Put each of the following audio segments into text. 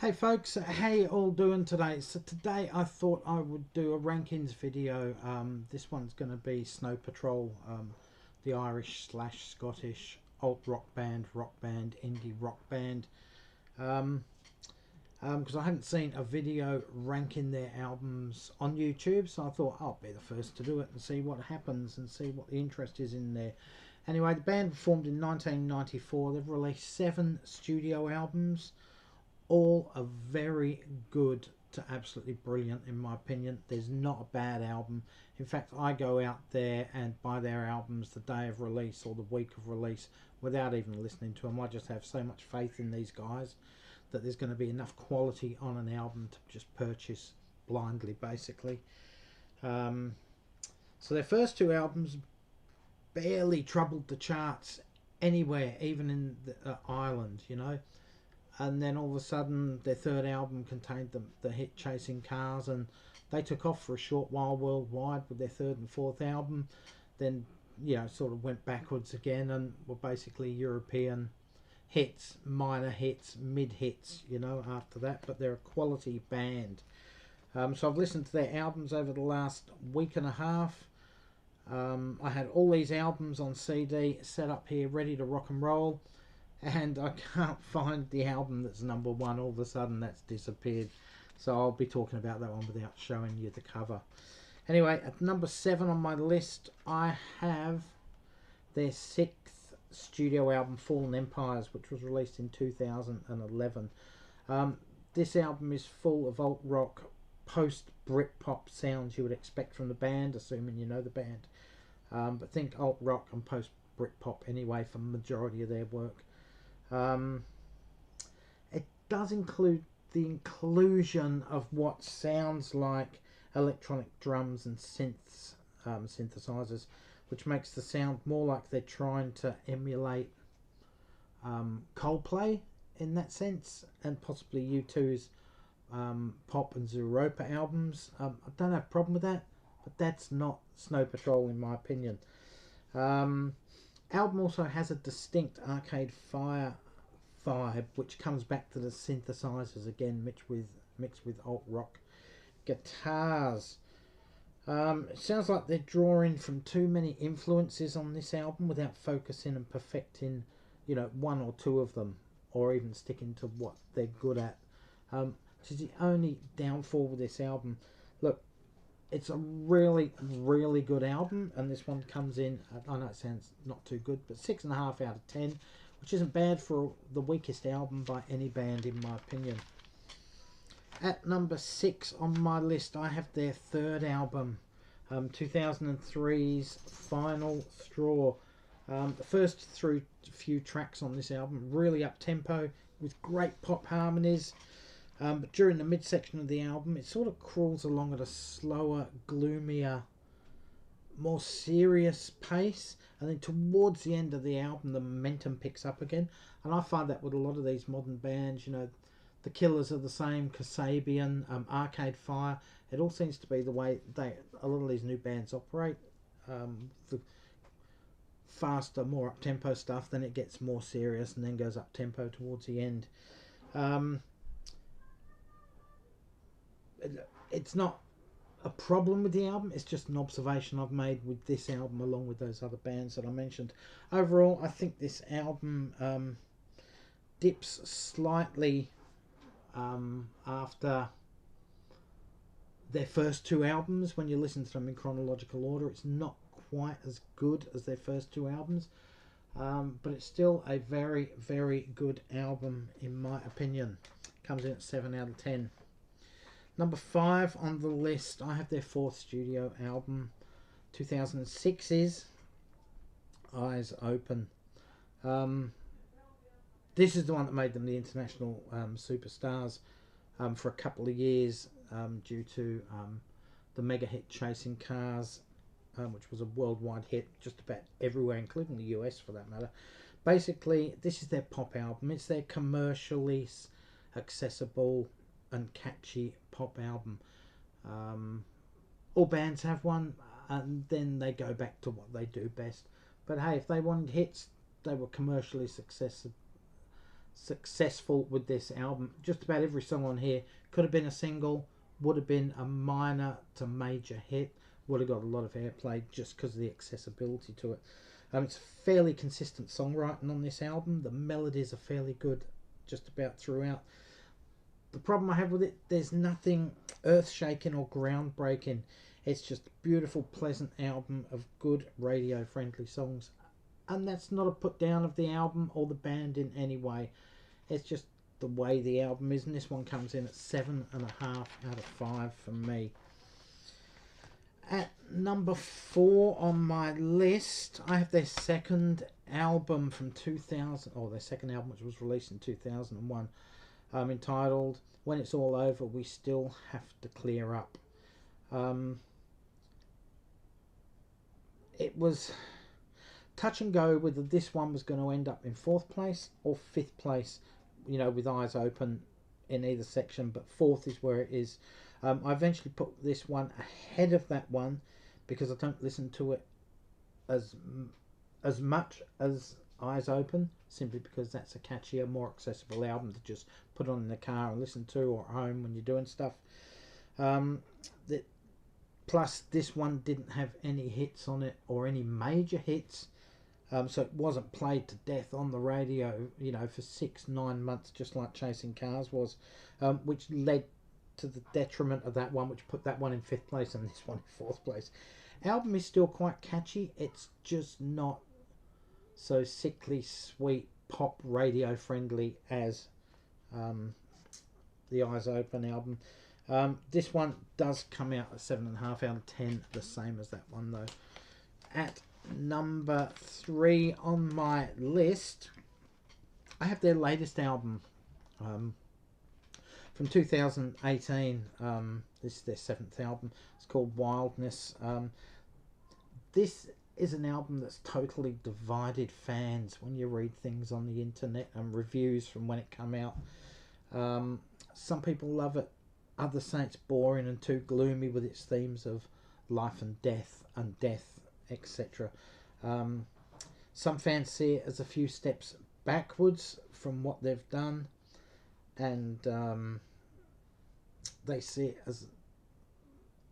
Hey folks, how you all doing today? So today I thought I would do a rankings video. This one's going to be Snow Patrol, the Irish slash Scottish alt rock band, indie rock band. Um, because I haven't seen a video ranking their albums on YouTube, so I thought I'll be the first to do it and see what happens and see what the interest is in there. Anyway, the band formed in 1994. They've released 7 studio albums. All are very good to absolutely brilliant in my opinion. There's not a bad album. In fact, I go out there and buy their albums the day of release or the week of release without even listening to them. I just have so much faith in these guys that there's going to be enough quality on an album to just purchase blindly, basically. Um, so their first 2 albums barely troubled the charts anywhere, even in Ireland, you know. And then all of a sudden their third album contained the hit Chasing Cars, and they took off for a short while worldwide with their third and fourth album. Then, sort of went backwards again and were basically European hits, minor hits, mid hits, after that. But they're a quality band. So I've listened to their albums over the last week and a half. I had all these albums on CD set up here ready to rock and roll, and I can't find the album that's number 1. All of a sudden that's disappeared, so I'll be talking about that one without showing you the cover. Anyway, at number 7 on my list I have their 6th studio album, Fallen Empires, which was released in 2011. This album is full of alt rock, post Britpop sounds you would expect from the band, assuming you know the band. But think alt rock and post Britpop anyway for the majority of their work. It does include the inclusion of what sounds like electronic drums and synthesizers, which makes the sound more like they're trying to emulate Coldplay in that sense, and possibly U2's Pop and Zooropa albums. I don't have a problem with that, but that's not Snow Patrol in my opinion. Album also has a distinct Arcade Fire vibe, which comes back to the synthesizers again, mixed with alt rock guitars. It sounds like they're drawing from too many influences on this album without focusing and perfecting, one or two of them, or even sticking to what they're good at. Which is the only downfall with this album. Look, it's a really, really good album, and this one comes in, I know it sounds not too good, but 6.5 out of 10, which isn't bad for the weakest album by any band in my opinion. At number 6 on my list I have their third album, 2003's Final Straw. The first few tracks on this album really up tempo with great pop harmonies. But during the midsection of the album, it sort of crawls along at a slower, gloomier, more serious pace. And then towards the end of the album, the momentum picks up again. And I find that with a lot of these modern bands, the Killers are the same, Kasabian, Arcade Fire. It all seems to be the way a lot of these new bands operate. The faster, more up-tempo stuff, then it gets more serious and then goes up-tempo towards the end. It's not a problem with the album, it's just an observation I've made with this album along with those other bands that I mentioned. Overall, I think this album dips slightly after their first 2 albums. When you listen to them in chronological order, it's not quite as good as their first 2 albums, but it's still a very, very good album in my opinion. Comes in at 7 out of 10. Number 5 on the list, I have their 4th studio album, 2006's Eyes Open. This is the one that made them the international superstars for a couple of years, due to the mega hit Chasing Cars, which was a worldwide hit just about everywhere, including the US for that matter. Basically, this is their pop album. It's their commercially accessible and catchy pop album. All bands have one, and then they go back to what they do best. But hey, if they wanted hits, they were commercially successful with this album. Just about every song on here could have been a single, would have been a minor to major hit, would have got a lot of airplay just because of the accessibility to it. It's fairly consistent songwriting on this album. The melodies are fairly good just about throughout. The problem I have with it, there's nothing earth-shaking or groundbreaking. It's just a beautiful, pleasant album of good radio-friendly songs. And that's not a put down of the album or the band in any way. It's just the way the album is, and this one comes in at 7.5 out of 5 for me. At number 4 on my list, I have their second album from 2000, or their second album which was released in 2001, entitled When It's All Over, We Still Have to Clear Up. It was touch and go whether this one was going to end up in 4th place or 5th place, with Eyes Open in either section, but 4th is where it is. I eventually put this one ahead of that one because I don't listen to it as much as Eyes Open, simply because that's a catchier, more accessible album to just put on in the car and listen to, or at home when you're doing stuff. Plus, this one didn't have any hits on it, or any major hits. So it wasn't played to death on the radio, for 6-9 months, just like Chasing Cars was, which led to the detriment of that one, which put that one in 5th place and this one in 4th place. Album is still quite catchy. It's just not so sickly sweet pop radio friendly as the Eyes Open album. This one does come out at 7.5 out of 10, the same as that one though. At number 3 on my list, I have their latest album from 2018. This is their 7th album. It's called Wildness. This is an album that's totally divided fans when you read things on the internet and reviews from when it came out. Some people love it, others say it's boring and too gloomy with its themes of life and death, etc. Some fans see it as a few steps backwards from what they've done, and they see it as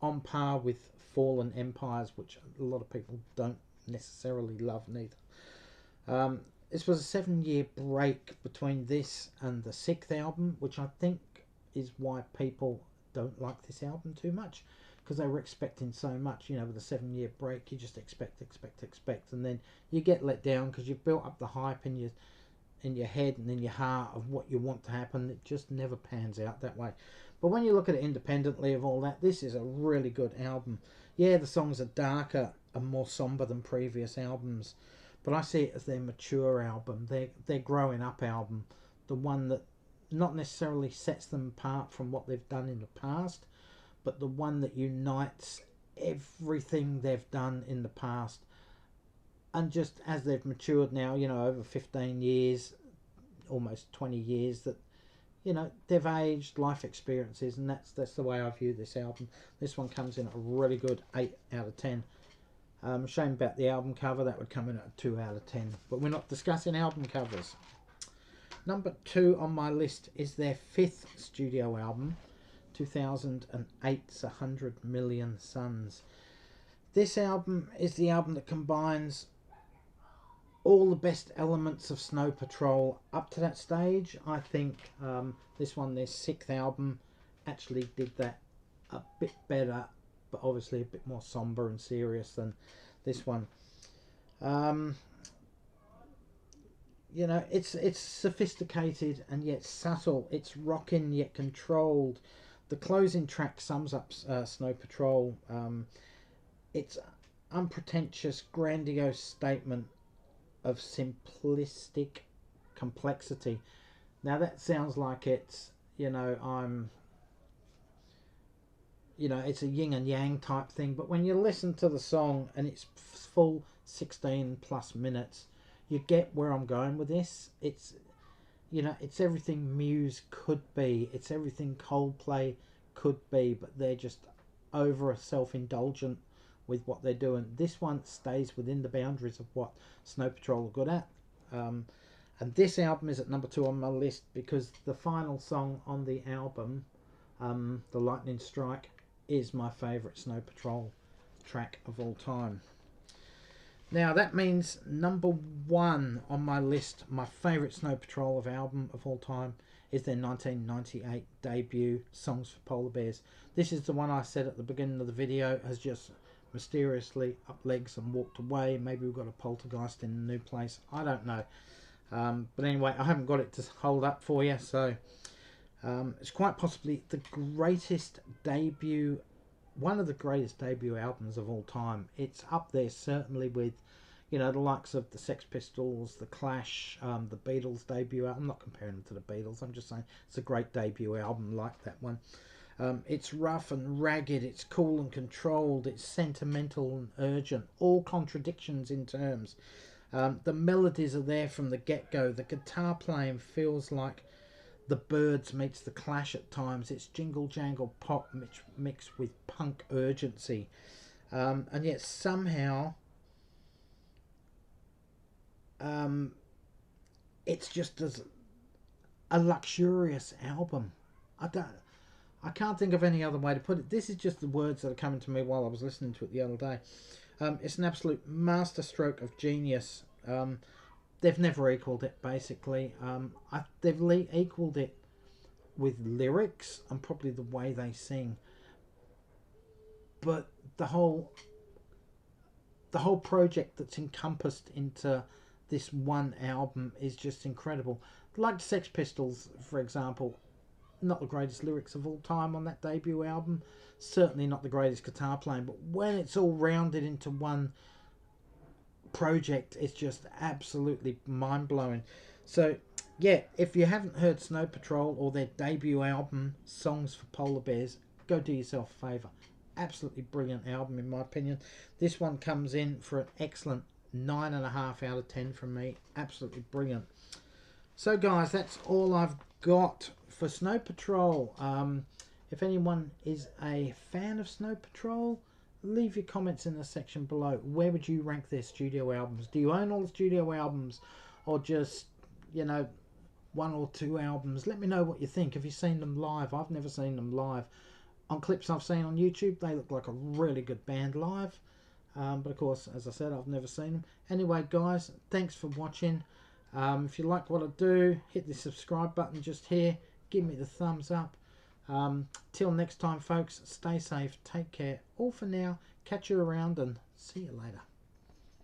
on par with Fallen Empires, which a lot of people don't necessarily love neither. This was a 7-year break between this and the 6th album, which I think is why people don't like this album too much, because they were expecting so much. With a 7-year break, you just expect, and then you get let down because you've built up the hype in your head and in your heart of what you want to happen. It just never pans out that way. But when you look at it independently of all that, this is a really good album. Yeah, the songs are darker and more somber than previous albums, but I see it as their mature album, their growing up album, the one that not necessarily sets them apart from what they've done in the past, but the one that unites everything they've done in the past. And just as they've matured now, over 15 years, almost 20 years, that they've aged, life experiences, and that's the way I view this album. This one comes in a really good 8 out of 10. Shame about the album cover, that would come in at a 2 out of 10. But we're not discussing album covers. Number 2 on my list is their 5th studio album, 2008's 100 Million Suns. This album is the album that combines all the best elements of Snow Patrol up to that stage. I think this one, their 6th album, actually did that a bit better, but obviously a bit more somber and serious than this one. It's sophisticated and yet subtle. It's rocking yet controlled. The closing track sums up Snow Patrol. It's unpretentious, grandiose statement of simplistic complexity. Now that sounds like it's, it's a yin and yang type thing, but when you listen to the song and it's full 16 plus minutes, you get where I'm going with this. It's everything Muse could be. It's everything Coldplay could be, but they're just over self-indulgent with what they're doing. This one stays within the boundaries of what Snow Patrol are good at. And this album is at number 2 on my list because the final song on the album, The Lightning Strike, is my favourite Snow Patrol track of all time. Now that means number 1 on my list, my favourite Snow Patrol album of all time, is their 1998 debut, Songs for Polar Bears. This is the one I said at the beginning of the video has just mysteriously up legs and walked away. Maybe we've got a poltergeist in a new place, I don't know. But anyway, I haven't got it to hold up for you, so it's quite possibly the greatest debut, one of the greatest debut albums of all time. It's up there certainly with, you know, the likes of the Sex Pistols, the Clash, the Beatles debut album. I'm not comparing them to the Beatles, I'm just saying it's a great debut album like that one. It's rough and ragged, it's cool and controlled, it's sentimental and urgent, all contradictions in terms. The melodies are there from the get-go. The guitar playing feels like the Byrds meets the Clash at times. It's jingle jangle pop mixed with punk urgency, and yet somehow it's just as a luxurious album. I can't think of any other way to put it. This is just the words that are coming to me while I was listening to it the other day. It's an absolute masterstroke of genius. They've never equaled it, basically. They've equaled it with lyrics and probably the way they sing. But the whole project that's encompassed into this one album is just incredible. Like Sex Pistols, for example, not the greatest lyrics of all time on that debut album, certainly not the greatest guitar playing, but when it's all rounded into one project, it's just absolutely mind-blowing. So yeah, if you haven't heard Snow Patrol or their debut album Songs for Polar Bears, go do yourself a favour. Absolutely brilliant album in my opinion. This one comes in for an excellent 9.5 out of 10 from me. Absolutely brilliant. So guys, that's all I've got for Snow Patrol. If anyone is a fan of Snow Patrol, leave your comments in the section below. Where would you rank their studio albums? Do you own all the studio albums, or just, you know, 1 or 2 albums? Let me know what you think. Have you seen them live? I've never seen them live. On clips I've seen on YouTube, they look like a really good band live. But of course, as I said, I've never seen them. Anyway, guys, thanks for watching. If you like what I do, hit the subscribe button just here. Give me the thumbs up. Till next time, folks, stay safe, take care. All for now. Catch you around and see you later.